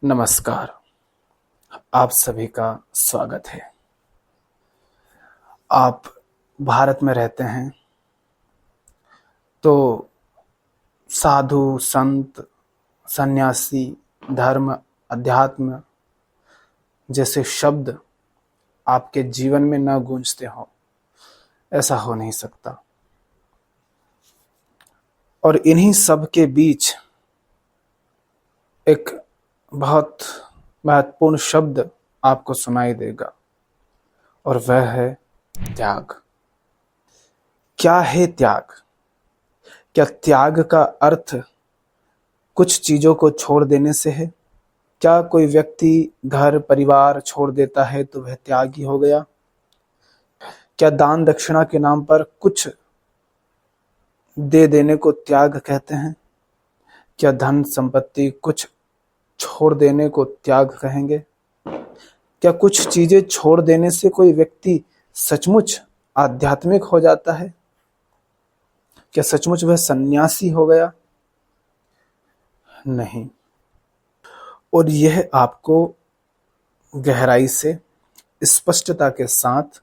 नमस्कार। आप सभी का स्वागत है। आप भारत में रहते हैं तो साधु संत सन्यासी धर्म अध्यात्म जैसे शब्द आपके जीवन में न गूंजते हो, ऐसा हो नहीं सकता। और इन्हीं सब के बीच एक बहुत महत्वपूर्ण शब्द आपको सुनाई देगा और वह है त्याग। क्या है त्याग? क्या त्याग का अर्थ कुछ चीजों को छोड़ देने से है? क्या कोई व्यक्ति घर परिवार छोड़ देता है तो वह त्यागी हो गया? क्या दान दक्षिणा के नाम पर कुछ दे देने को त्याग कहते हैं? क्या धन संपत्ति कुछ छोड़ देने को त्याग कहेंगे? क्या कुछ चीजें छोड़ देने से कोई व्यक्ति सचमुच आध्यात्मिक हो जाता है? क्या सचमुच वह सन्यासी हो गया? नहीं। और यह आपको गहराई से स्पष्टता के साथ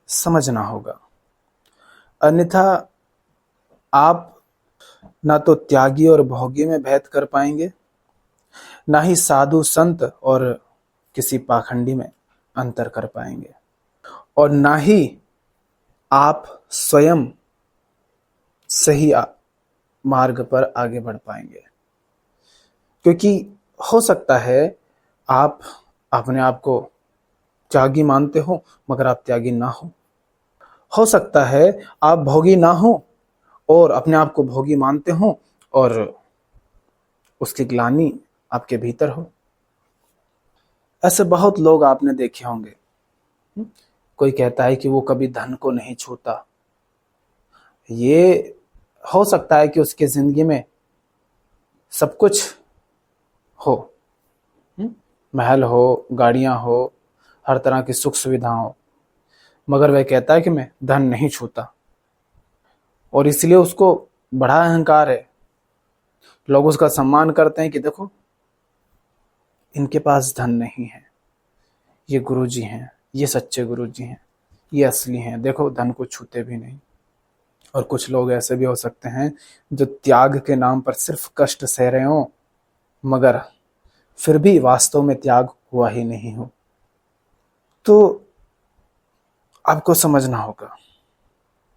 समझना होगा, अन्यथा आप ना तो त्यागी और भोगी में भेद कर पाएंगे, ना ही साधु संत और किसी पाखंडी में अंतर कर पाएंगे, और ना ही आप स्वयं सही मार्ग पर आगे बढ़ पाएंगे। क्योंकि हो सकता है आप अपने आप को त्यागी मानते हो मगर आप त्यागी ना हो सकता है आप भोगी ना हो और अपने आप को भोगी मानते हो और उसकी ग्लानि आपके भीतर हो। ऐसे बहुत लोग आपने देखे होंगे। कोई कहता है कि वो कभी धन को नहीं छूता। ये हो सकता है कि उसकी जिंदगी में सब कुछ हो, महल हो, गाड़ियां हो, हर तरह की सुख सुविधा हो, मगर वह कहता है कि मैं धन नहीं छूता, और इसलिए उसको बड़ा अहंकार है। लोग उसका सम्मान करते हैं कि देखो इनके पास धन नहीं है, ये गुरुजी हैं, ये सच्चे गुरुजी हैं, ये असली हैं, देखो धन को छूते भी नहीं। और कुछ लोग ऐसे भी हो सकते हैं जो त्याग के नाम पर सिर्फ कष्ट सह रहे हो मगर फिर भी वास्तव में त्याग हुआ ही नहीं हो। तो आपको समझना होगा,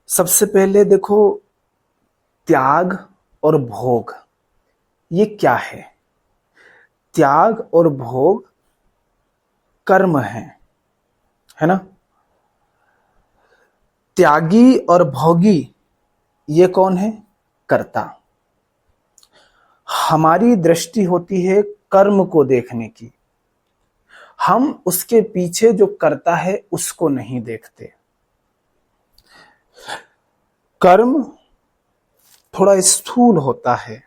सबसे पहले देखो त्याग और भोग ये क्या है। त्याग और भोग कर्म है ना। त्यागी और भोगी ये कौन है? कर्ता। हमारी दृष्टि होती है कर्म को देखने की, हम उसके पीछे जो कर्ता है उसको नहीं देखते। कर्म थोड़ा स्थूल होता है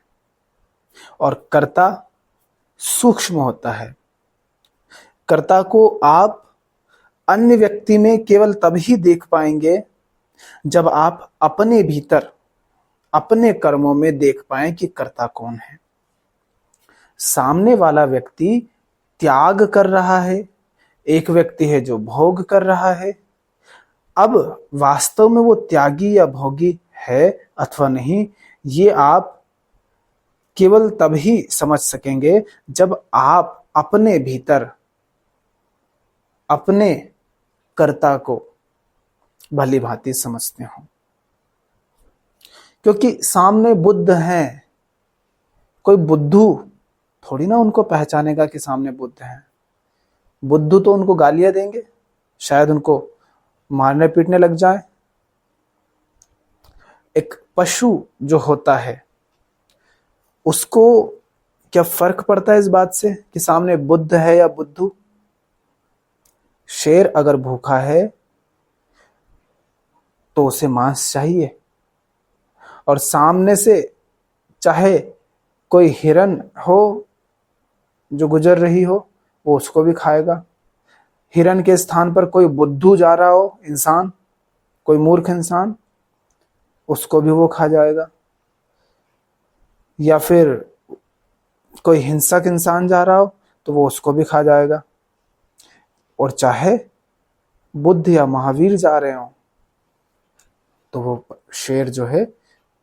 और कर्ता सूक्ष्म होता है। कर्ता को आप अन्य व्यक्ति में केवल तभी देख पाएंगे जब आप अपने भीतर अपने कर्मों में देख पाएं कि कर्ता कौन है। सामने वाला व्यक्ति त्याग कर रहा है, एक व्यक्ति है जो भोग कर रहा है। अब वास्तव में वो त्यागी या भोगी है अथवा नहीं, ये आप केवल तभी समझ सकेंगे जब आप अपने भीतर अपने कर्ता को भली भांति समझते हो। क्योंकि सामने बुद्ध हैं, कोई बुद्धू थोड़ी ना उनको पहचानेगा कि सामने बुद्ध हैं। बुद्धू तो उनको गालियां देंगे, शायद उनको मारने पीटने लग जाए। एक पशु जो होता है उसको क्या फर्क पड़ता है इस बात से कि सामने बुद्ध है या बुद्धू? शेर अगर भूखा है तो उसे मांस चाहिए, और सामने से चाहे कोई हिरन हो जो गुजर रही हो वो उसको भी खाएगा। हिरन के स्थान पर कोई बुद्धू जा रहा हो इंसान, कोई मूर्ख इंसान, उसको भी वो खा जाएगा। या फिर कोई हिंसक इंसान जा रहा हो तो वो उसको भी खा जाएगा, और चाहे बुद्ध या महावीर जा रहे हो तो वो शेर जो है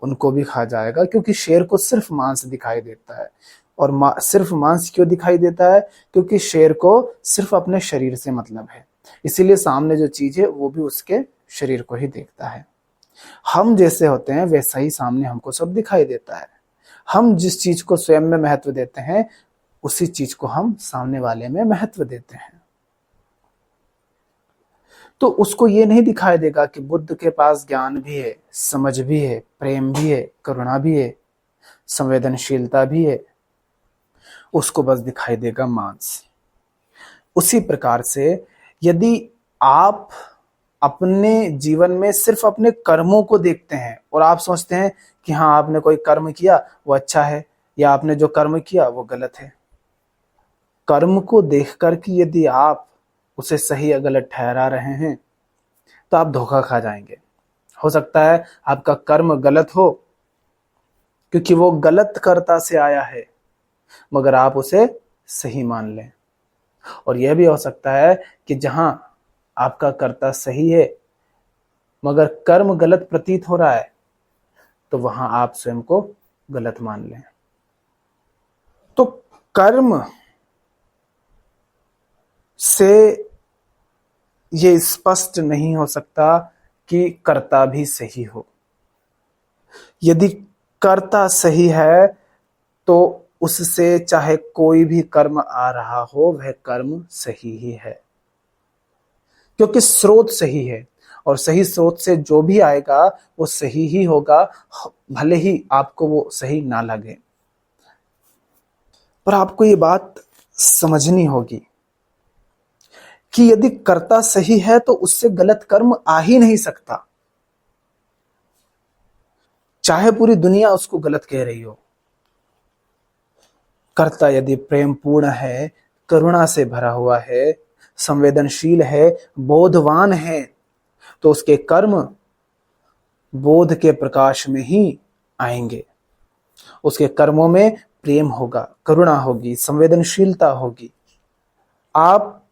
उनको भी खा जाएगा, क्योंकि शेर को सिर्फ मांस दिखाई देता है। और सिर्फ मांस क्यों दिखाई देता है? क्योंकि शेर को सिर्फ अपने शरीर से मतलब है, इसीलिए सामने जो चीज है वो भी उसके शरीर को ही देखता है। हम जैसे होते हैं वैसा ही सामने हमको सब दिखाई देता है। हम जिस चीज को स्वयं में महत्व देते हैं उसी चीज को हम सामने वाले में महत्व देते हैं। तो उसको ये नहीं दिखाई देगा कि बुद्ध के पास ज्ञान भी है, समझ भी है, प्रेम भी है, करुणा भी है, संवेदनशीलता भी है। उसको बस दिखाई देगा मांस। उसी प्रकार से यदि आप अपने जीवन में सिर्फ अपने कर्मों को देखते हैं और आप सोचते हैं कि हाँ आपने कोई कर्म किया वो अच्छा है, या आपने जो कर्म किया वो गलत है, कर्म को देख करके यदि आप उसे सही या गलत ठहरा रहे हैं तो आप धोखा खा जाएंगे। हो सकता है आपका कर्म गलत हो क्योंकि वो गलत कर्ता से आया है, मगर आप उसे सही मान लें। और यह भी हो सकता है कि जहां आपका कर्ता सही है मगर कर्म गलत प्रतीत हो रहा है तो वहां आप स्वयं को गलत मान लें। तो कर्म से ये स्पष्ट नहीं हो सकता कि कर्ता भी सही हो। यदि कर्ता सही है तो उससे चाहे कोई भी कर्म आ रहा हो वह कर्म सही ही है, क्योंकि स्रोत सही है, और सही स्रोत से जो भी आएगा वो सही ही होगा, भले ही आपको वो सही ना लगे। पर आपको ये बात समझनी होगी कि यदि कर्ता सही है तो उससे गलत कर्म आ ही नहीं सकता, चाहे पूरी दुनिया उसको गलत कह रही हो। कर्ता यदि प्रेम पूर्ण है, करुणा से भरा हुआ है, संवेदनशील है, बोधवान है, तो उसके कर्म बोध के प्रकाश में ही आएंगे। उसके कर्मों में प्रेम होगा, करुणा होगी, संवेदनशीलता होगी। आप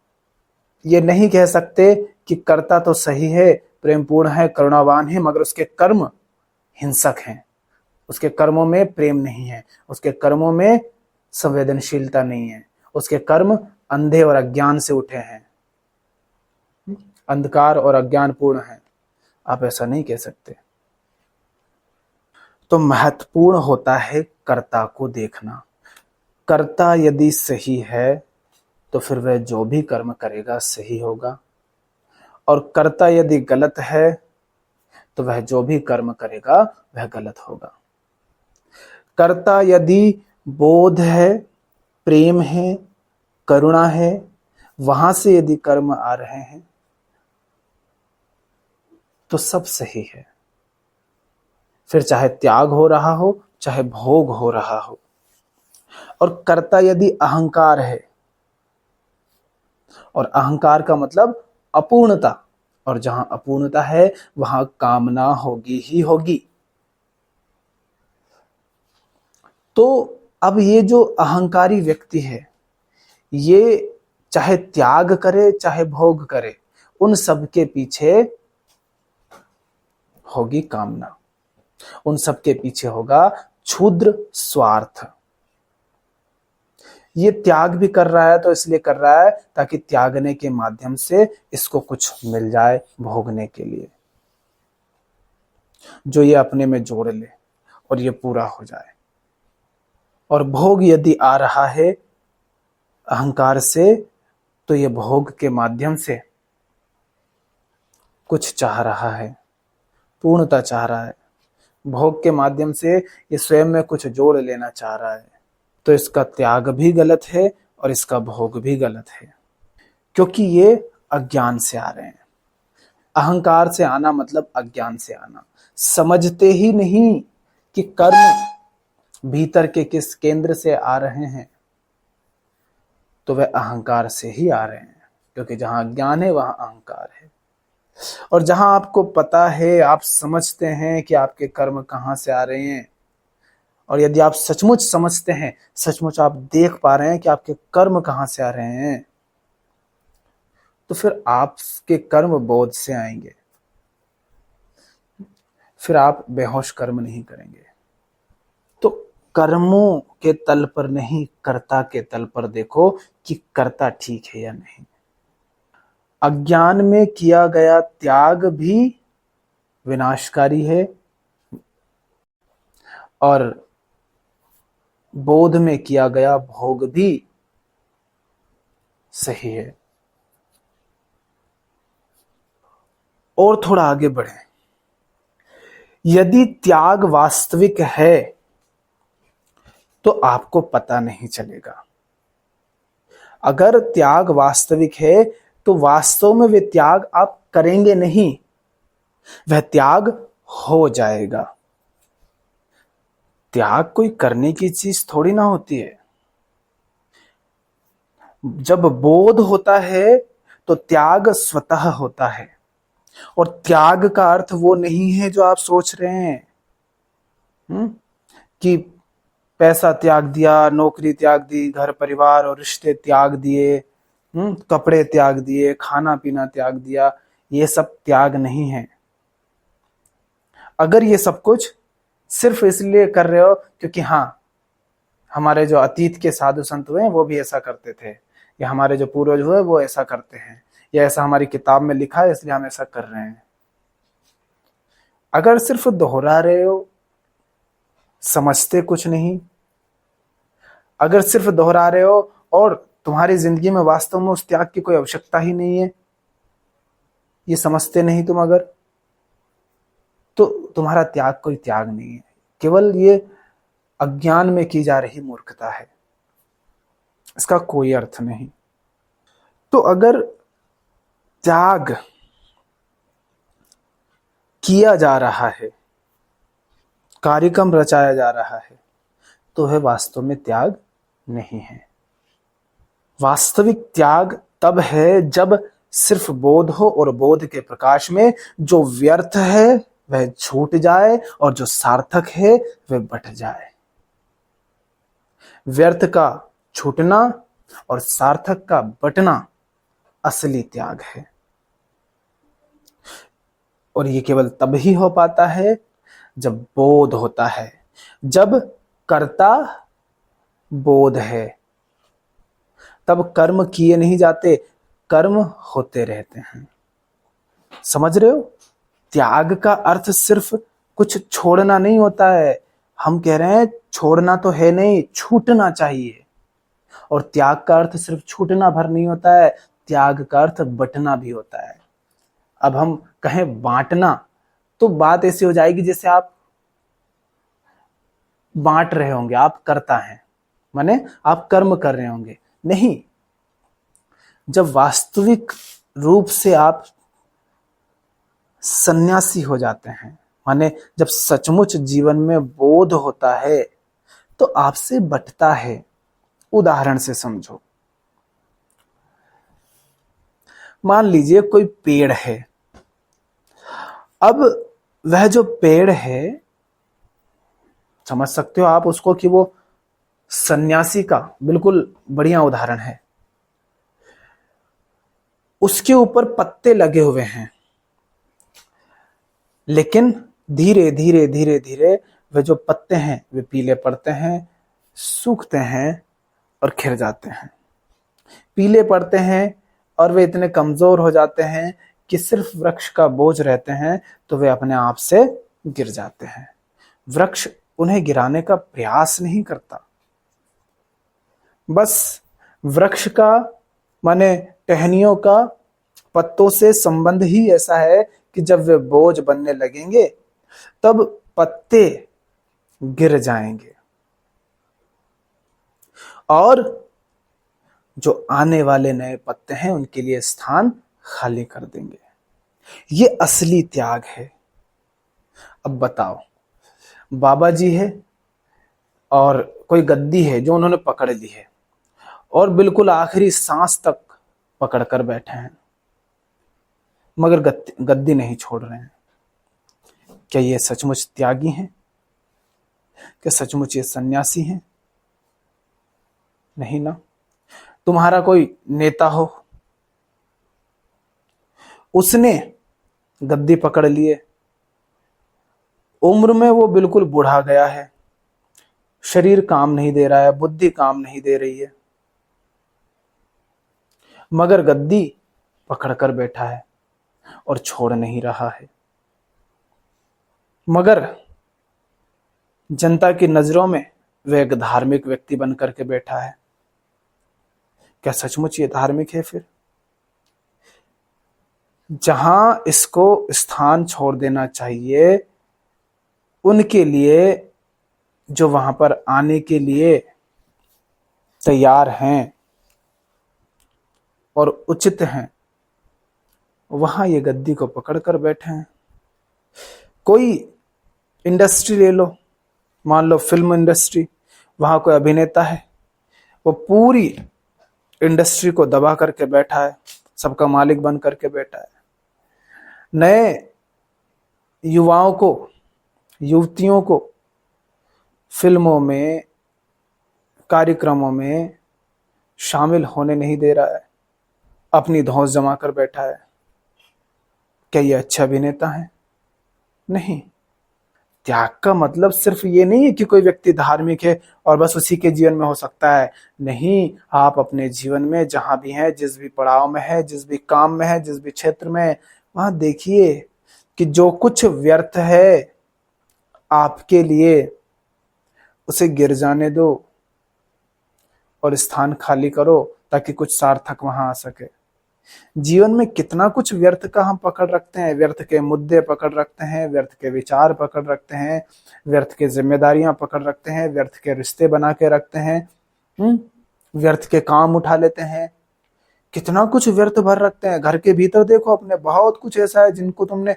ये नहीं कह सकते कि कर्ता तो सही है, प्रेमपूर्ण है, करुणावान है, मगर उसके कर्म हिंसक हैं, उसके कर्मों में प्रेम नहीं है, उसके कर्मों में संवेदनशीलता नहीं है, उसके कर्म अंधे और अज्ञान से उठे हैं, अंधकार और अज्ञान पूर्ण है। आप ऐसा नहीं कह सकते। तो महत्वपूर्ण होता है कर्ता को देखना। कर्ता यदि सही है तो फिर वह जो भी कर्म करेगा सही होगा, और कर्ता यदि गलत है तो वह जो भी कर्म करेगा वह गलत होगा। कर्ता यदि बोध है, प्रेम है, करुणा है, वहां से यदि कर्म आ रहे हैं तो सब सही है। फिर चाहे त्याग हो रहा हो, चाहे भोग हो रहा हो। और कर्ता यदि अहंकार है, और अहंकार का मतलब अपूर्णता, और जहां अपूर्णता है वहां कामना होगी ही होगी। तो अब ये जो अहंकारी व्यक्ति है ये चाहे त्याग करे चाहे भोग करे, उन सब के पीछे होगी कामना, उन सब के पीछे होगा क्षुद्र स्वार्थ। ये त्याग भी कर रहा है तो इसलिए कर रहा है ताकि त्यागने के माध्यम से इसको कुछ मिल जाए भोगने के लिए, जो ये अपने में जोड़ ले और ये पूरा हो जाए। और भोग यदि आ रहा है अहंकार से तो ये भोग के माध्यम से कुछ चाह रहा है, पूर्णता चाह रहा है। भोग के माध्यम से ये स्वयं में कुछ जोड़ लेना चाह रहा है। तो इसका त्याग भी गलत है और इसका भोग भी गलत है, क्योंकि ये अज्ञान से आ रहे हैं। अहंकार से आना मतलब अज्ञान से आना, समझते ही नहीं कि कर्म भीतर के किस केंद्र से आ रहे हैं, तो वह अहंकार से ही आ रहे हैं, क्योंकि जहां अज्ञान है वहां अहंकार है। और जहां आपको पता है, आप समझते हैं कि आपके कर्म कहां से आ रहे हैं, और यदि आप सचमुच समझते हैं, सचमुच आप देख पा रहे हैं कि आपके कर्म कहां से आ रहे हैं, तो फिर आपके कर्म बोध से आएंगे। फिर आप बेहोश कर्म नहीं करेंगे। तो कर्मों के तल पर नहीं, कर्ता के तल पर देखो कि कर्ता ठीक है या नहीं। अज्ञान में किया गया त्याग भी विनाशकारी है और बोध में किया गया भोग भी सही है। और थोड़ा आगे बढ़े। यदि त्याग वास्तविक है तो आपको पता नहीं चलेगा। अगर त्याग वास्तविक है तो वास्तव में वे त्याग आप करेंगे नहीं, वह त्याग हो जाएगा। त्याग कोई करने की चीज थोड़ी ना होती है। जब बोध होता है तो त्याग स्वतः होता है। और त्याग का अर्थ वो नहीं है जो आप सोच रहे हैं, कि पैसा त्याग दिया, नौकरी त्याग दी, घर परिवार और रिश्ते त्याग दिए, कपड़े त्याग दिए, खाना पीना त्याग दिया। ये सब त्याग नहीं है। अगर ये सब कुछ सिर्फ इसलिए कर रहे हो क्योंकि हाँ, हमारे जो अतीत के साधु संत हुए वो भी ऐसा करते थे, या हमारे जो पूर्वज हुए वो ऐसा करते हैं, या ऐसा हमारी किताब में लिखा है इसलिए हम ऐसा कर रहे हैं, अगर सिर्फ दोहरा रहे हो, समझते कुछ नहीं, अगर सिर्फ दोहरा रहे हो और तुम्हारी जिंदगी में वास्तव में उस त्याग की कोई आवश्यकता ही नहीं है, ये समझते नहीं तुम अगर, तो तुम्हारा त्याग कोई त्याग नहीं है, केवल ये अज्ञान में की जा रही मूर्खता है। इसका कोई अर्थ नहीं। तो अगर त्याग किया जा रहा है, कार्यक्रम रचाया जा रहा है, तो वह वास्तव में त्याग नहीं है। वास्तविक त्याग तब है जब सिर्फ बोध हो और बोध के प्रकाश में जो व्यर्थ है वह छूट जाए और जो सार्थक है वह बट जाए। व्यर्थ का छूटना और सार्थक का बटना असली त्याग है। और ये केवल तब ही हो पाता है जब बोध होता है, जब कर्ता बोध है। तब कर्म किए नहीं जाते, कर्म होते रहते हैं। समझ रहे हो? त्याग का अर्थ सिर्फ कुछ छोड़ना नहीं होता है। हम कह रहे हैं छोड़ना तो है नहीं, छूटना चाहिए। और त्याग का अर्थ सिर्फ छूटना भर नहीं होता है, त्याग का अर्थ बंटना भी होता है। अब हम कहें बांटना, तो बात ऐसी हो जाएगी जैसे आप बांट रहे होंगे, आप करता हैं, माने आप कर्म कर रहे होंगे। नहीं, जब वास्तविक रूप से आप सन्यासी हो जाते हैं, माने जब सचमुच जीवन में बोध होता है, तो आपसे बंटता है। उदाहरण से समझो, मान लीजिए कोई पेड़ है। अब वह जो पेड़ है, समझ सकते हो आप उसको कि वो सन्यासी का बिल्कुल बढ़िया उदाहरण है। उसके ऊपर पत्ते लगे हुए हैं, लेकिन धीरे धीरे धीरे धीरे वे जो पत्ते हैं वे पीले पड़ते हैं, सूखते हैं और खिल जाते हैं। पीले पड़ते हैं और वे इतने कमजोर हो जाते हैं कि सिर्फ वृक्ष का बोझ रहते हैं, तो वे अपने आप से गिर जाते हैं। वृक्ष उन्हें गिराने का प्रयास नहीं करता। बस वृक्ष का माने टहनियों का पत्तों से संबंध ही ऐसा है कि जब वे बोझ बनने लगेंगे तब पत्ते गिर जाएंगे और जो आने वाले नए पत्ते हैं उनके लिए स्थान खाली कर देंगे। ये असली त्याग है। अब बताओ, बाबा जी है और कोई गद्दी है जो उन्होंने पकड़ ली है और बिल्कुल आखिरी सांस तक पकड़ कर बैठे हैं, मगर गद्दी नहीं छोड़ रहे हैं। क्या ये सचमुच त्यागी हैं? क्या सचमुच ये सन्यासी हैं? नहीं ना। तुम्हारा कोई नेता हो, उसने गद्दी पकड़ लिए, उम्र में वो बिल्कुल बूढ़ा गया है, शरीर काम नहीं दे रहा है, बुद्धि काम नहीं दे रही है, मगर गद्दी पकड़ कर बैठा है और छोड़ नहीं रहा है। मगर जनता की नजरों में वह एक धार्मिक व्यक्ति बनकर के बैठा है। क्या सचमुच ये धार्मिक है? फिर जहां इसको स्थान छोड़ देना चाहिए, उनके लिए जो वहां पर आने के लिए तैयार हैं और उचित हैं, वहां ये गद्दी को पकड़ कर बैठे हैं। कोई इंडस्ट्री ले लो, मान लो फिल्म इंडस्ट्री, वहां कोई अभिनेता है, वो पूरी इंडस्ट्री को दबा करके बैठा है, सबका मालिक बन करके बैठा है। नए युवाओं को, युवतियों को फिल्मों में, कार्यक्रमों में शामिल होने नहीं दे रहा है, अपनी धौंस जमा कर बैठा है। क्या ये अच्छा अभिनेता है? नहीं। त्याग का मतलब सिर्फ ये नहीं है कि कोई व्यक्ति धार्मिक है और बस उसी के जीवन में हो सकता है। नहीं, आप अपने जीवन में जहां भी हैं, जिस भी पड़ाव में है, जिस भी काम में है, जिस भी क्षेत्र में, वहां देखिए कि जो कुछ व्यर्थ है आपके लिए, उसे गिर जाने दो और स्थान खाली करो ताकि कुछ सार्थक वहां आ सके। जीवन में कितना कुछ व्यर्थ का हम पकड़ रखते हैं, व्यर्थ के मुद्दे पकड़ रखते हैं, व्यर्थ के विचार पकड़ रखते हैं, व्यर्थ के जिम्मेदारियां पकड़ रखते हैं, व्यर्थ के रिश्ते बना के रखते हैं, व्यर्थ के काम उठा लेते हैं। कितना कुछ व्यर्थ भर रखते हैं। घर के भीतर देखो अपने, बहुत कुछ ऐसा है जिनको तुमने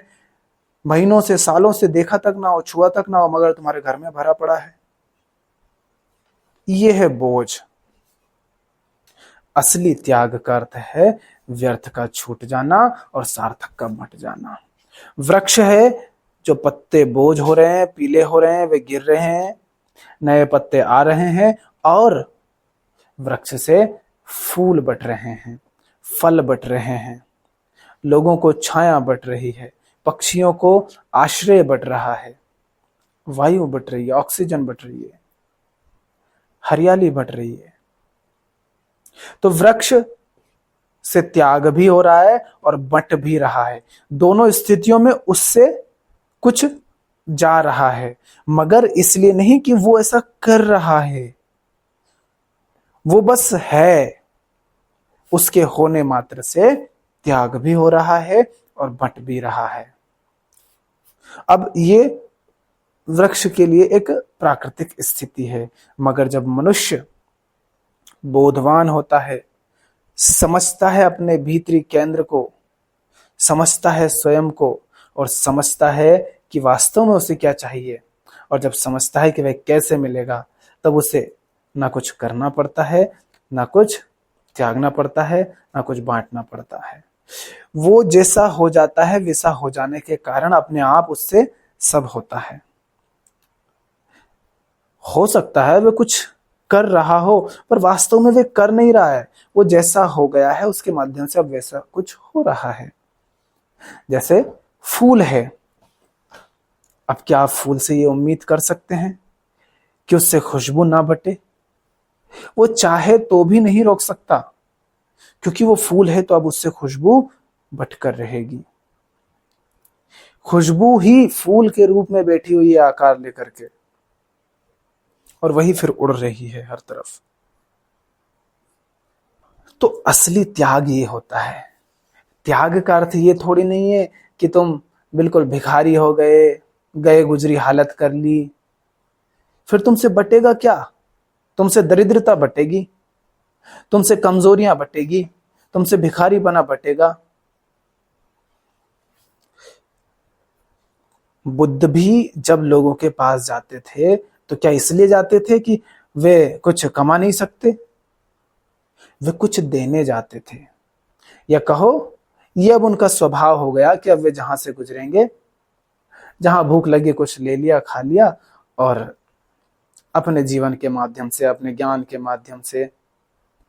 महीनों से, सालों से देखा तक ना हो, छुआ तक ना हो, मगर तुम्हारे घर में भरा पड़ा है। ये है बोझ। असली त्याग का अर्थ है व्यर्थ का छूट जाना और सार्थक का बंट जाना। वृक्ष है जो पत्ते बोझ हो रहे हैं, पीले हो रहे हैं, वे गिर रहे हैं, नए पत्ते आ रहे हैं और वृक्ष से फूल बट रहे हैं, फल बट रहे हैं, लोगों को छाया बट रही है, पक्षियों को आश्रय बट रहा है, वायु बट रही है, ऑक्सीजन बट रही है, हरियाली बट रही है। तो वृक्ष से त्याग भी हो रहा है और बट भी रहा है। दोनों स्थितियों में उससे कुछ जा रहा है, मगर इसलिए नहीं कि वो ऐसा कर रहा है, वो बस है। उसके होने मात्र से त्याग भी हो रहा है और बट भी रहा है। अब ये वृक्ष के लिए एक प्राकृतिक स्थिति है, मगर जब मनुष्य बोधवान होता है, समझता है अपने भीतरी केंद्र को, समझता है स्वयं को और समझता है कि वास्तव में उसे क्या चाहिए, और जब समझता है कि वह कैसे मिलेगा, तब उसे ना कुछ करना पड़ता है, ना कुछ त्यागना पड़ता है, ना कुछ बांटना पड़ता है। वो जैसा हो जाता है, वैसा हो जाने के कारण अपने आप उससे सब होता है। हो सकता है वह कुछ कर रहा हो, पर वास्तव में वे कर नहीं रहा है। वो जैसा हो गया है उसके माध्यम से अब वैसा कुछ हो रहा है। जैसे फूल है, अब क्या आप फूल से ये उम्मीद कर सकते हैं कि उससे खुशबू ना बटे? वो चाहे तो भी नहीं रोक सकता, क्योंकि वो फूल है तो अब उससे खुशबू बटकर रहेगी। खुशबू ही फूल के रूप में बैठी हुई है आकार लेकर के, और वही फिर उड़ रही है हर तरफ। तो असली त्याग ये होता है। त्याग का अर्थ ये थोड़ी नहीं है कि तुम बिल्कुल भिखारी हो गए, गए गुजरी हालत कर ली, फिर तुमसे बटेगा क्या? तुमसे दरिद्रता बटेगी, तुमसे कमजोरियां बटेगी, तुमसे भिखारी बना बटेगा। बुद्ध भी जब लोगों के पास जाते थे तो क्या इसलिए जाते थे कि वे कुछ कमा नहीं सकते? वे कुछ देने जाते थे, या कहो ये अब उनका स्वभाव हो गया कि अब वे जहां से गुजरेंगे, जहां भूख लगी कुछ ले लिया, खा लिया और अपने जीवन के माध्यम से, अपने ज्ञान के माध्यम से,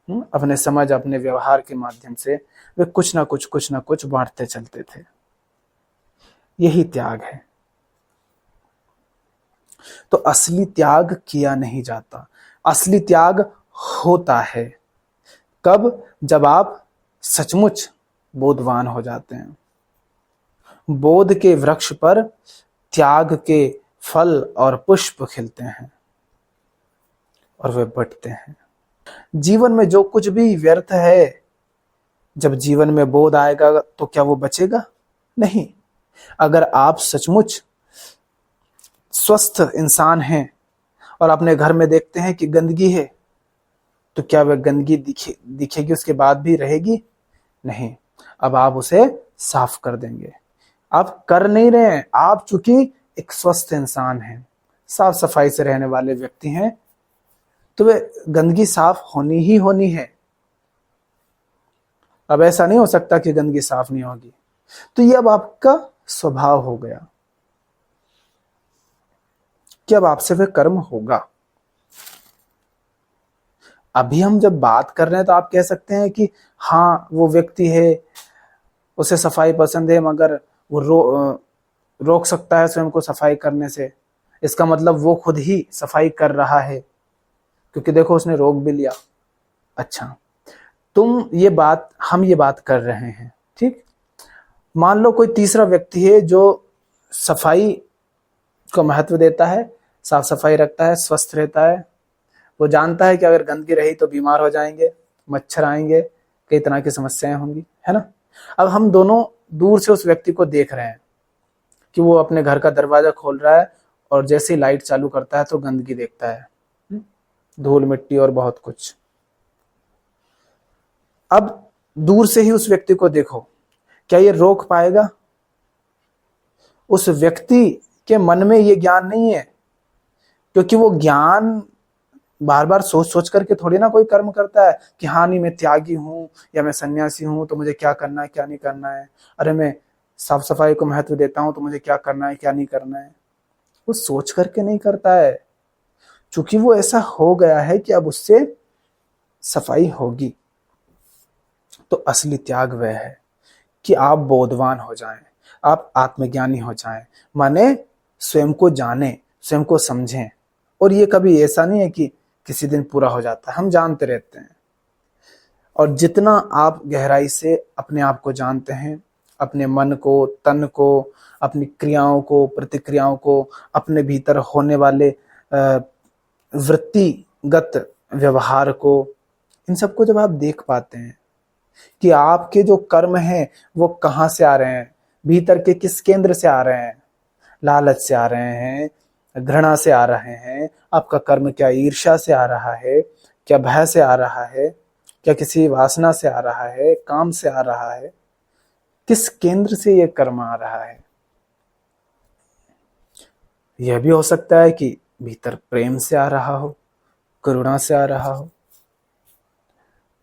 अपने समझ, अपने व्यवहार के माध्यम से वे कुछ ना कुछ बांटते चलते थे। यही त्याग है। तो असली त्याग किया नहीं जाता, असली त्याग होता है कब? जब आप सचमुच बोधवान हो जाते हैं। बोध के वृक्ष पर त्याग के फल और पुष्प खिलते हैं और वे बटते हैं। जीवन में जो कुछ भी व्यर्थ है, जब जीवन में बोध आएगा तो क्या वो बचेगा? नहीं। अगर आप सचमुच स्वस्थ इंसान हैं और अपने घर में देखते हैं कि गंदगी है, तो क्या वह गंदगी दिखेगी उसके बाद भी रहेगी? नहीं। अब आप उसे साफ कर देंगे। आप कर नहीं रहे हैं, आप चूंकि एक स्वस्थ इंसान हैं, साफ सफाई से रहने वाले व्यक्ति हैं, तो वे गंदगी साफ होनी ही होनी है। अब ऐसा नहीं हो सकता कि गंदगी साफ नहीं होगी। तो ये अब आपका स्वभाव हो गया कि अब आपसे वह कर्म होगा। अभी हम जब बात कर रहे हैं तो आप कह सकते हैं कि हाँ, वो व्यक्ति है, उसे सफाई पसंद है, मगर वो रोक सकता है स्वयं को सफाई करने से। इसका मतलब वो खुद ही सफाई कर रहा है, क्योंकि देखो उसने रोक भी लिया। अच्छा, हम ये बात कर रहे हैं, ठीक। मान लो कोई तीसरा व्यक्ति है जो सफाई को महत्व देता है, साफ सफाई रखता है, स्वस्थ रहता है। वो जानता है कि अगर गंदगी रही तो बीमार हो जाएंगे, मच्छर आएंगे, कई तरह की समस्याएं होंगी, है ना। अब हम दोनों दूर से उस व्यक्ति को देख रहे हैं कि वो अपने घर का दरवाजा खोल रहा है और जैसे ही लाइट चालू करता है तो गंदगी देखता है, धूल मिट्टी और बहुत कुछ। अब दूर से ही उस व्यक्ति को देखो, क्या ये रोक पाएगा? उस व्यक्ति के मन में ये ज्ञान नहीं है, क्योंकि वो ज्ञान बार बार सोच सोच करके थोड़ी ना कोई कर्म करता है कि हाँ नहीं, मैं त्यागी हूं या मैं सन्यासी हूं तो मुझे क्या करना है क्या नहीं करना है। अरे मैं साफ सफाई को महत्व देता हूं तो मुझे क्या करना है क्या नहीं करना है। वो सोच करके नहीं करता है, चूंकि वो ऐसा हो गया है कि अब उससे सफाई होगी। तो असली त्याग वह है कि आप बोधवान हो जाएं, आप आत्मज्ञानी हो जाएं, माने स्वयं को जानें, स्वयं को समझें। और ये कभी ऐसा नहीं है कि किसी दिन पूरा हो जाता है, हम जानते रहते हैं। और जितना आप गहराई से अपने आप को जानते हैं, अपने मन को, तन को, अपनी क्रियाओं को, प्रतिक्रियाओं को, अपने भीतर होने वाले वृत्तिगत व्यवहार को, इन सबको जब आप देख पाते हैं कि आपके जो कर्म हैं वो कहाँ से आ रहे हैं, भीतर के किस केंद्र से आ रहे हैं, लालच से आ रहे हैं, घृणा से आ रहे हैं, आपका कर्म क्या ईर्ष्या से आ रहा है, क्या भय से आ रहा है, क्या किसी वासना से आ रहा है, काम से आ रहा है, किस केंद्र से ये कर्म आ रहा है। यह भी हो सकता है कि भीतर प्रेम से आ रहा हो, करुणा से आ रहा हो।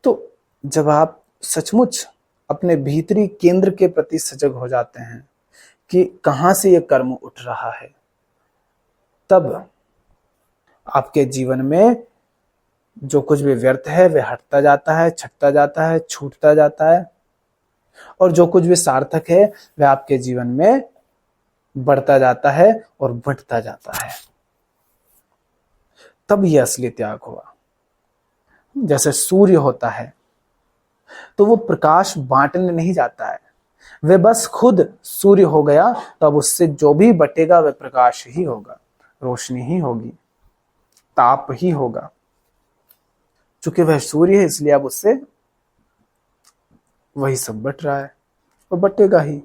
तो जब आप सचमुच अपने भीतरी केंद्र के प्रति सजग हो जाते हैं कि कहां से ये कर्म उठ रहा है, तब आपके जीवन में जो कुछ भी व्यर्थ है वह हटता जाता है, छटता जाता है, छूटता जाता है, और जो कुछ भी सार्थक है वह आपके जीवन में बढ़ता जाता है और बढ़ता जाता है। तब यह असली त्याग हुआ। जैसे सूर्य होता है तो वो प्रकाश बांटने नहीं जाता है, वह बस खुद सूर्य हो गया, तो अब उससे जो भी बटेगा वह प्रकाश ही होगा, रोशनी ही होगी, ताप ही होगा। चूंकि वह सूर्य है इसलिए अब उससे वही सब बट रहा है, वो बटेगा ही,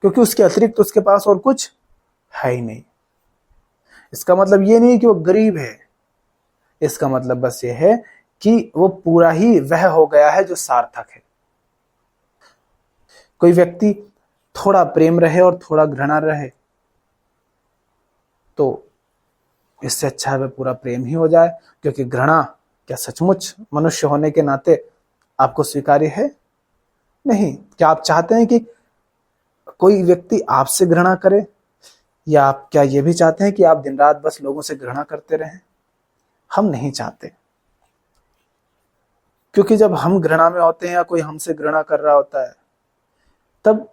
क्योंकि उसके अतिरिक्त उसके पास और कुछ है ही नहीं। इसका मतलब ये नहीं कि वो गरीब है, इसका मतलब बस ये है कि वो पूरा ही वह हो गया है जो सार्थक है। कोई व्यक्ति थोड़ा प्रेम रहे और थोड़ा घृणा रहे तो इससे अच्छा है वह पूरा प्रेम ही हो जाए, क्योंकि घृणा क्या सचमुच मनुष्य होने के नाते आपको स्वीकार्य है? नहीं। क्या आप चाहते हैं कि कोई व्यक्ति आपसे घृणा करे, या आप क्या ये भी चाहते हैं कि आप दिन रात बस लोगों से घृणा करते रहें? हम नहीं चाहते, क्योंकि जब हम घृणा में होते हैं या कोई हमसे घृणा कर रहा होता है, तब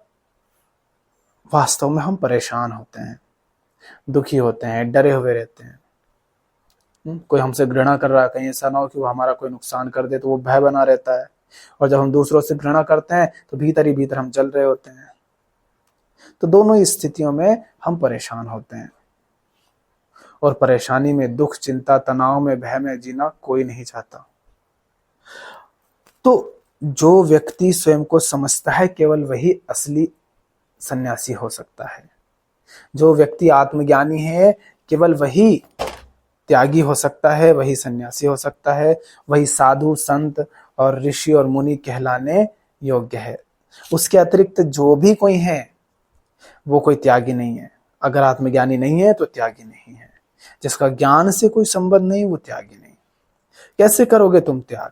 वास्तव में हम परेशान होते हैं, दुखी होते हैं, डरे हुए रहते हैं। कोई हमसे घृणा कर रहा है, कहीं ऐसा ना हो कि वो हमारा कोई नुकसान कर दे, तो वो भय बना रहता है। और जब हम दूसरों से घृणा करते हैं तो भीतर ही भीतर हम जल रहे होते हैं। तो दोनों ही स्थितियों में हम परेशान होते हैं, और परेशानी में, दुख, चिंता, तनाव में, भय में जीना कोई नहीं चाहता। तो जो व्यक्ति स्वयं को समझता है, केवल वही असली सन्यासी हो सकता है। जो व्यक्ति आत्मज्ञानी है, केवल वही त्यागी हो सकता है, वही सन्यासी हो सकता है, वही साधु, संत और ऋषि और मुनि कहलाने योग्य है। उसके अतिरिक्त जो भी कोई है वो कोई त्यागी नहीं है। अगर आत्मज्ञानी नहीं है तो त्यागी नहीं है। जिसका ज्ञान से कोई संबंध नहीं, वो त्यागी नहीं। कैसे करोगे तुम त्याग?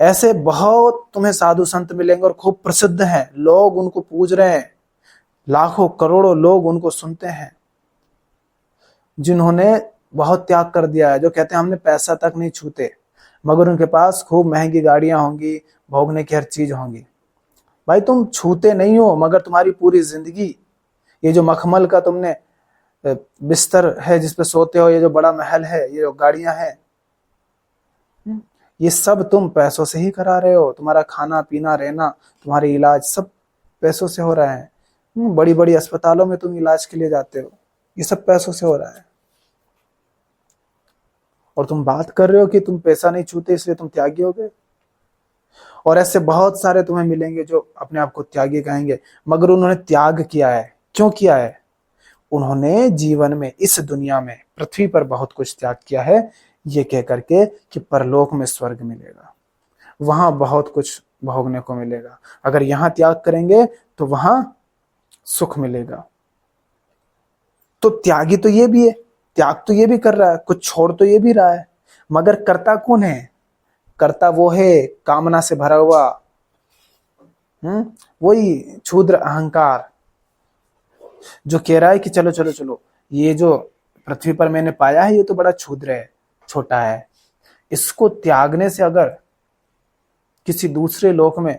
ऐसे बहुत तुम्हें साधु संत मिलेंगे और खूब प्रसिद्ध हैं, लोग उनको पूज रहे हैं, लाखों करोड़ों लोग उनको सुनते हैं, जिन्होंने बहुत त्याग कर दिया है, जो कहते हैं हमने पैसा तक नहीं छूते, मगर उनके पास खूब महंगी गाड़ियां होंगी, भोगने की हर चीज होंगी। भाई तुम छूते नहीं हो, मगर तुम्हारी पूरी जिंदगी, ये जो मखमल का तुमने बिस्तर है जिस पे सोते हो, ये जो बड़ा महल है, ये जो गाड़ियां हैं, ये सब तुम पैसों से ही करा रहे हो। तुम्हारा खाना पीना रहना, तुम्हारे इलाज सब पैसों से हो रहा है। बड़ी बड़ी अस्पतालों में तुम इलाज के लिए जाते हो, ये सब पैसों से हो रहा है। और तुम बात कर रहे हो कि तुम पैसा नहीं छूते इसलिए तुम त्यागी हो गए। और ऐसे बहुत सारे तुम्हें मिलेंगे जो अपने आप को त्यागी कहेंगे, मगर उन्होंने त्याग किया है। क्यों किया है? उन्होंने जीवन में, इस दुनिया में, पृथ्वी पर बहुत कुछ त्याग किया है, ये कह करके कि परलोक में स्वर्ग मिलेगा, वहां बहुत कुछ भोगने को मिलेगा। अगर यहां त्याग करेंगे तो वहां सुख मिलेगा। तो त्यागी तो ये भी है, त्याग तो ये भी कर रहा है, कुछ छोड़ तो ये भी रहा है, मगर करता कौन है? करता वो है कामना से भरा हुआ, वही क्षुद्र अहंकार, जो कह रहा है कि चलो चलो चलो, ये जो पृथ्वी पर मैंने पाया है ये तो बड़ा क्षुद्र है, छोटा है, इसको त्यागने से अगर किसी दूसरे लोक में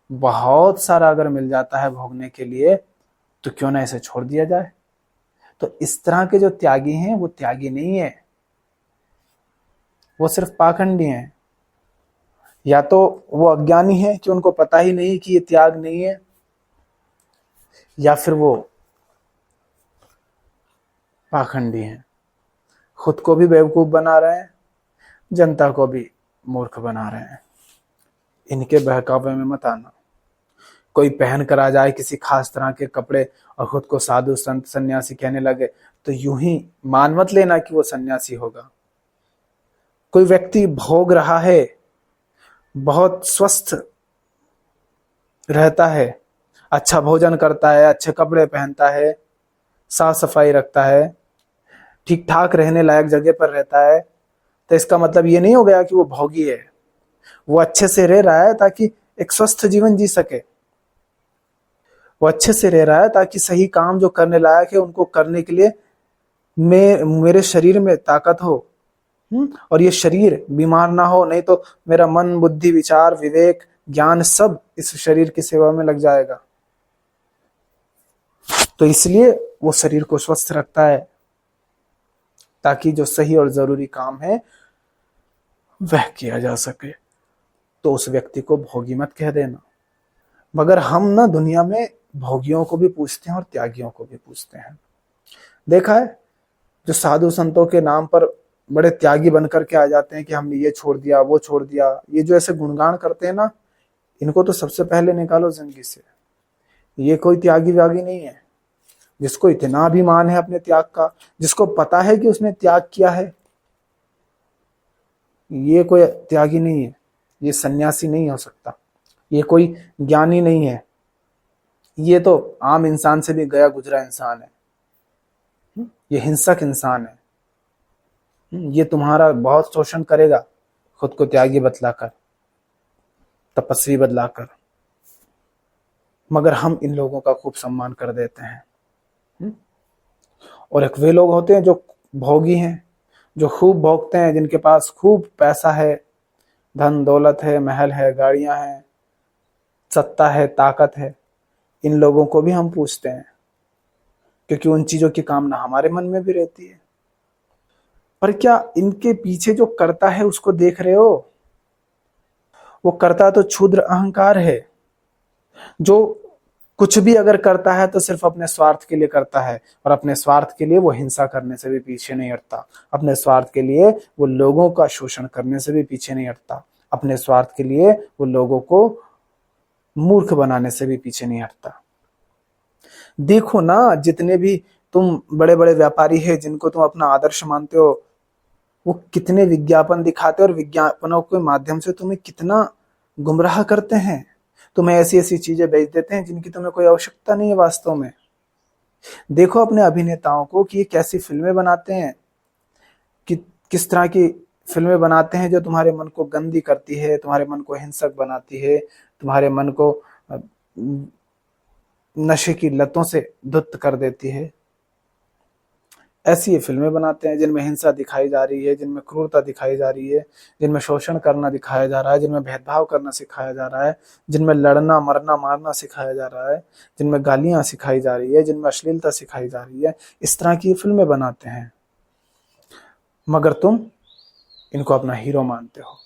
बहुत सारा अगर मिल जाता है भोगने के लिए, तो क्यों ना इसे छोड़ दिया जाए। तो इस तरह के जो त्यागी हैं वो त्यागी नहीं है, वो सिर्फ पाखंडी हैं। या तो वो अज्ञानी है कि उनको पता ही नहीं कि ये त्याग नहीं है, या फिर वो पाखंडी हैं, खुद को भी बेवकूफ बना रहे हैं, जनता को भी मूर्ख बना रहे हैं। इनके बहकावे में मत आना। कोई पहन कर आ जाए किसी खास तरह के कपड़े और खुद को साधु संत सन्यासी कहने लगे, तो यूं ही मान मत लेना कि वो सन्यासी होगा। कोई व्यक्ति भोग रहा है, बहुत स्वस्थ रहता है, अच्छा भोजन करता है, अच्छे कपड़े पहनता है, साफ सफाई रखता है, ठीक ठाक रहने लायक जगह पर रहता है, तो इसका मतलब ये नहीं हो गया कि वो भोगी है। वो अच्छे से रह रहा है ताकि एक स्वस्थ जीवन जी सके। वो अच्छे से रह रहा है ताकि सही काम जो करने लायक है उनको करने के लिए मेरे शरीर में ताकत हो, और ये शरीर बीमार ना हो, नहीं तो मेरा मन, बुद्धि, विचार, विवेक, ज्ञान सब इस शरीर की सेवा में लग जाएगा। तो इसलिए वो शरीर को स्वस्थ रखता है ताकि जो सही और जरूरी काम है वह किया जा सके। तो उस व्यक्ति को भोगी मत कह देना। मगर हम ना दुनिया में भोगियों को भी पूछते हैं और त्यागियों को भी पूछते हैं। देखा है, जो साधु संतों के नाम पर बड़े त्यागी बनकर के आ जाते हैं कि हमने ये छोड़ दिया, वो छोड़ दिया, ये जो ऐसे गुणगान करते हैं ना, इनको तो सबसे पहले निकालो जिंदगी से। ये कोई त्यागी व्यागी नहीं है। जिसको इतना अभिमान है अपने त्याग का, जिसको पता है कि उसने त्याग किया है, ये कोई त्यागी नहीं है, ये सन्यासी नहीं हो सकता, ये कोई ज्ञानी नहीं है, ये तो आम इंसान से भी गया गुजरा इंसान है, ये हिंसक इंसान है, ये तुम्हारा बहुत शोषण करेगा खुद को त्यागी बतलाकर, तपस्वी बदलाकर। मगर हम इन लोगों का खूब सम्मान कर देते हैं। और एक वे लोग होते हैं जो भोगी हैं, जो खूब भोगते हैं, जिनके पास खूब पैसा है, धन दौलत है, महल है, गाड़ियां हैं, सत्ता है, ताकत है, इन लोगों को भी हम पूछते हैं, क्योंकि उन चीजों की कामना हमारे मन में भी रहती है। पर क्या इनके पीछे जो करता है उसको देख रहे हो? वो करता तो क्षुद्र अहंकार है, जो कुछ भी अगर करता है तो सिर्फ अपने स्वार्थ के लिए करता है, और अपने स्वार्थ के लिए वो हिंसा करने से भी पीछे नहीं हटता। अपने स्वार्थ के लिए वो लोगों का शोषण करने से भी पीछे नहीं हटता। अपने स्वार्थ के लिए वो लोगों को मूर्ख बनाने से भी पीछे नहीं हटता। देखो ना, जितने भी तुम बड़े बड़े व्यापारी है जिनको तुम अपना आदर्श मानते हो, वो कितने विज्ञापन दिखाते हैं और विज्ञापनों के माध्यम से तुम्हें कितना गुमराह करते हैं। तुम्हें ऐसी ऐसी चीजें बेच देते हैं जिनकी तुम्हें कोई आवश्यकता नहीं है वास्तव में। देखो अपने अभिनेताओं को कि ये कैसी फिल्में बनाते हैं, कि किस तरह की फिल्में बनाते हैं जो तुम्हारे मन को गंदी करती है, तुम्हारे मन को हिंसक बनाती है, तुम्हारे मन को नशे की लतों से धुत कर देती है। ऐसी ये फिल्में बनाते हैं जिनमें हिंसा दिखाई जा रही है, जिनमें क्रूरता दिखाई जा रही है, जिनमें शोषण करना दिखाया जा रहा है, जिनमें भेदभाव करना सिखाया जा रहा है, जिनमें लड़ना मरना मारना सिखाया जा रहा है, जिनमें गालियां सिखाई जा रही है, जिनमें अश्लीलता सिखाई जा रही है। इस तरह की फिल्में बनाते हैं, मगर तुम इनको अपना हीरो मानते हो।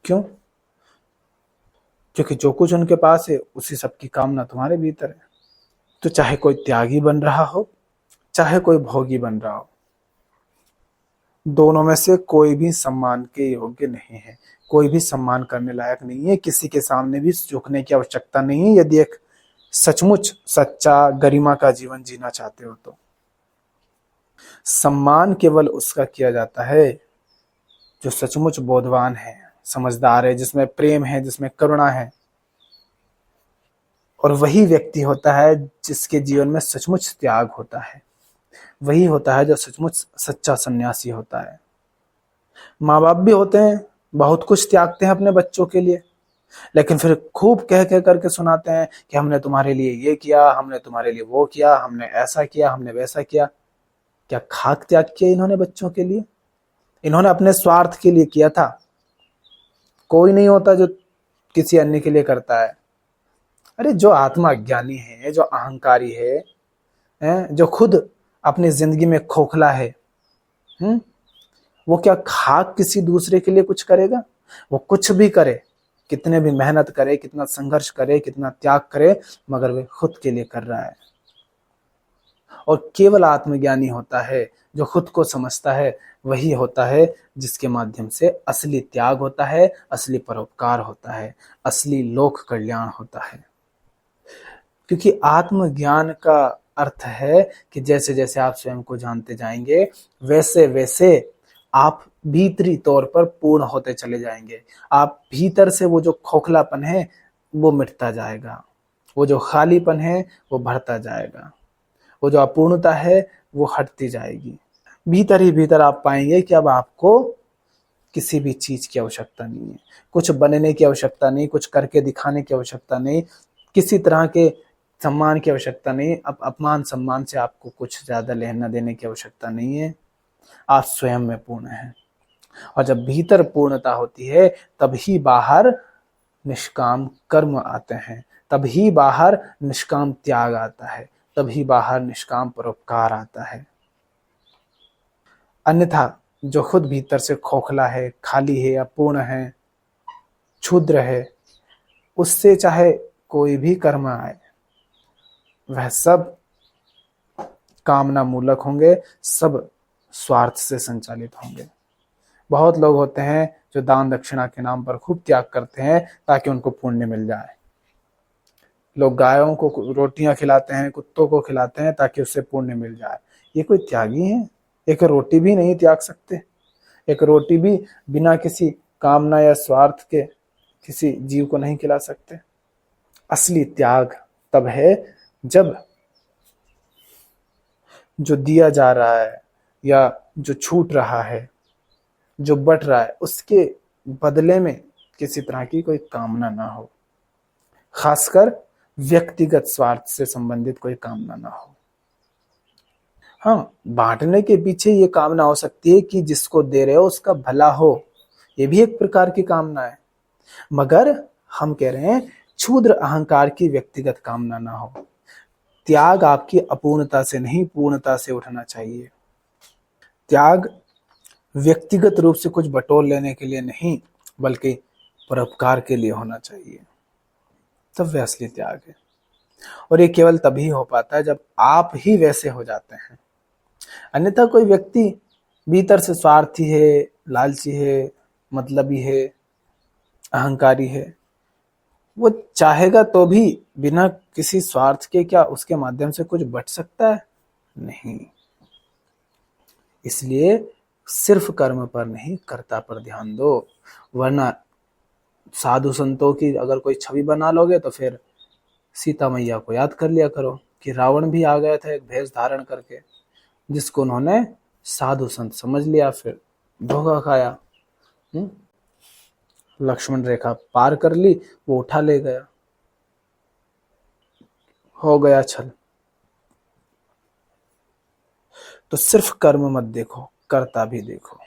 क्यों? क्योंकि जो कुछ उनके पास है उसी सब की कामना तुम्हारे भीतर है। तो चाहे कोई त्यागी बन रहा हो, चाहे कोई भोगी बन रहा हो, दोनों में से कोई भी सम्मान के योग्य नहीं है, कोई भी सम्मान करने लायक नहीं है, किसी के सामने भी झुकने की आवश्यकता नहीं है, यदि एक सचमुच सच्चा गरिमा का जीवन जीना चाहते हो तो। सम्मान केवल उसका किया जाता है जो सचमुच बोधवान है, समझदार है, जिसमें प्रेम है, जिसमें करुणा है। और वही व्यक्ति होता है जिसके जीवन में सचमुच त्याग होता है, वही होता है जो सचमुच सच्चा सन्यासी होता है। माँ बाप भी होते हैं, बहुत कुछ त्यागते हैं अपने बच्चों के लिए, लेकिन फिर खूब कह कह करके सुनाते हैं कि हमने तुम्हारे लिए ये किया, हमने तुम्हारे लिए वो किया, हमने ऐसा किया, हमने वैसा किया। क्या खाक त्याग किया इन्होंने बच्चों के लिए? इन्होंने अपने स्वार्थ के लिए किया था। कोई नहीं होता जो किसी अन्य के लिए करता है। अरे जो आत्मा ज्ञानी है, जो अहंकारी है, जो खुद अपनी जिंदगी में खोखला है, वो क्या खाक किसी दूसरे के लिए कुछ करेगा? वो कुछ भी करे, कितने भी मेहनत करे, कितना संघर्ष करे, कितना त्याग करे, मगर वे खुद के लिए कर रहा है। और केवल आत्मज्ञानी होता है, जो खुद को समझता है, वही होता है जिसके माध्यम से असली त्याग होता है, असली परोपकार होता है, असली लोक कल्याण होता है। क्योंकि आत्मज्ञान का अर्थ है कि जैसे जैसे आप स्वयं को जानते जाएंगे, वैसे वैसे आप भीतरी तौर पर पूर्ण होते चले जाएंगे। आप भीतर से वो जो खोखलापन है वो मिटता जाएगा, वो जो खालीपन है वो भरता जाएगा, वो जो अपूर्णता है वो हटती जाएगी। भीतर ही भीतर आप पाएंगे कि अब आपको किसी भी चीज की आवश्यकता नहीं है, कुछ बनने की आवश्यकता नहीं, कुछ करके दिखाने की आवश्यकता नहीं, किसी तरह के सम्मान की आवश्यकता नहीं। अब अपमान सम्मान से आपको कुछ ज्यादा लेना देने की आवश्यकता नहीं है। आप स्वयं में पूर्ण हैं, और जब भीतर पूर्णता होती है तभी बाहर निष्काम कर्म आते हैं, तभी बाहर निष्काम त्याग आता है, तभी बाहर निष्काम परोपकार आता है। अन्यथा जो खुद भीतर से खोखला है, खाली है, अपूर्ण है, क्षुद्र है, उससे चाहे कोई भी कर्म आए वह सब कामना मूलक होंगे, सब स्वार्थ से संचालित होंगे। बहुत लोग होते हैं जो दान दक्षिणा के नाम पर खूब त्याग करते हैं ताकि उनको पुण्य मिल जाए। लोग गायों को रोटियां खिलाते हैं, कुत्तों को खिलाते हैं ताकि उससे पुण्य मिल जाए। ये कोई त्यागी है? एक रोटी भी नहीं त्याग सकते? एक रोटी भी बिना किसी कामना या स्वार्थ के किसी जीव को नहीं खिला सकते? असली त्याग तब है जब जो दिया जा रहा है या जो छूट रहा है, जो बट रहा है, उसके बदले में किसी तरह की कोई कामना ना हो, खासकर व्यक्तिगत स्वार्थ से संबंधित कोई कामना ना हो। हाँ, बांटने के पीछे ये कामना हो सकती है कि जिसको दे रहे हो उसका भला हो, ये भी एक प्रकार की कामना है। मगर हम कह रहे हैं क्षुद्र अहंकार की व्यक्तिगत कामना ना हो। त्याग आपकी अपूर्णता से नहीं, पूर्णता से उठना चाहिए। त्याग व्यक्तिगत रूप से कुछ बटोर लेने के लिए नहीं, बल्कि परोपकार के लिए होना चाहिए, तब वह असली त्याग है। और ये केवल तभी हो पाता है जब आप ही वैसे हो जाते हैं। अन्यथा कोई व्यक्ति भीतर से स्वार्थी है, लालची है, मतलबी है, अहंकारी है, वो चाहेगा तो भी बिना किसी स्वार्थ के क्या उसके माध्यम से कुछ बच सकता है? नहीं। इसलिए सिर्फ कर्म पर नहीं, कर्ता पर ध्यान दो। वरना साधु संतों की अगर कोई छवि बना लोगे तो फिर सीता मैया को याद कर लिया करो कि रावण भी आ गया था एक भेष धारण करके, जिसको उन्होंने साधु संत समझ लिया, फिर धोखा खाया। लक्ष्मण रेखा पार कर ली, वो उठा ले गया, हो गया छल। तो सिर्फ कर्म मत देखो, कर्ता भी देखो।